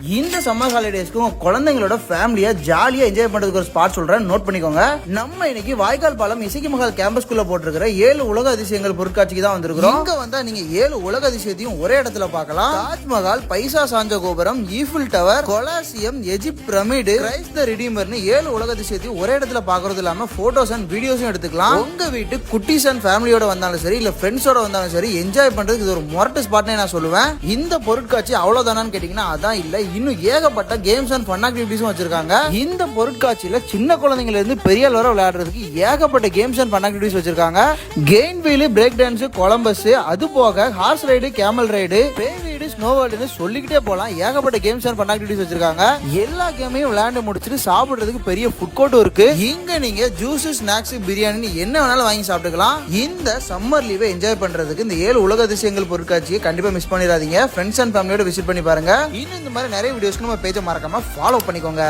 இந்த சம்மர் ஹாலிடேஸ்க்கு குழந்தைங்களோட ஃபேமிலியா ஜாலியா என்ஜாய் பண்றதுக்கு ஒரு ஸ்பாட் சொல்றேன், நோட் பண்ணிக்கோங்க. நம்ம இன்னைக்கு வாய்க்கால் பாலம் இசக்கி மஹால் கேம்பஸ்குள்ள போட்டிருக்கிற 7 உலக அதிசயங்கள் பொருட்காட்சிக்கு தான் வந்திருக்கிறோம். இங்க வந்தா நீங்க 7 உலக அதிசயத்தையும் ஒரே இடத்துல பார்க்கலாம். தாஜ்மஹால், பைசா சாஞ்ச கோபுரம், Eiffel tower, Colosseum, Egypt pyramid, Christ the ரிடீமர்னு 7 உலக அதிசயத்தையும் ஒரே இடத்துல பாக்குறது இல்லாம போட்டோஸ் அண்ட் வீடியோஸும் எடுத்துக்கலாம். உங்க வீட்டு குட்டீஸ் அண்ட் ஃபேமிலியோட வந்தாலும் சரி, இல்ல ஃப்ரெண்ட்ஸோட வந்தாலும் சரி, என்ஜாய் பண்றதுக்கு இது ஒரு மொரட்டு ஸ்பாட்னே நான் சொல்லுவேன். இந்த பொருட்காட்சி அவ்வளவுதானான்னு கேட்டீங்கன்னா அதான் இல்ல, இன்னும் ஏகப்பட்ட கேம்ஸ் அண்ட் ஃபன் ஆக்டிவிட்டிஸும் வச்சிருக்காங்க. இந்த பொருட்காட்சியில சின்ன குழந்தைங்கல இருந்து பெரிய வரை விளையாடுறதுக்கு ஏகப்பட்ட கேம்ஸ் அண்ட் ஃபன் ஆக்டிவிட்டிஸ் வச்சிருக்காங்க. கெயின் வீல், பிரேக் டான்ஸ், கொலம்பஸ், அது போக ஹார்ஸ் ரைடு, கேமல் ரைடு, பே வீடு, ஸ்னோ வேர்ல்டுன்னு சொல்லிக்கிட்டே போலாம். ஏகப்பட்ட கேம்ஸ் அண்ட் ஃபன் ஆக்டிவிட்டிஸ் வச்சிருக்காங்க. எல்லா கேமையும் விளையாண்டு முடிச்சுட்டு சாப்பிடுறதுக்கு பெரிய ஃபுட் கோர்ட்டும் இருக்கு. இங்க நீங்க ஜூஸ், ஸ்நாக்ஸ், பிரியாணி என்ன வேணாலும் வாங்கி சாப்பிட்டுக்கலாம். இந்த சம்மர் லீவை என்ஜாய் பண்றதுக்கு இந்த 7 உலக அதிசயங்கள் பொருட்காட்சியை கண்டிப்பா மிஸ் பண்ணிடாதீங்க. ஃப்ரெண்ட்ஸ் அண்ட் ஃபேமிலியோட விசிட் பண்ணி பாருங்க. இன்னும் இந்த மாதிரி நிறைய வீடியோஸ்க்கு நம்ம பேஜை மறக்காம ஃபாலோ பண்ணிக்கோங்க.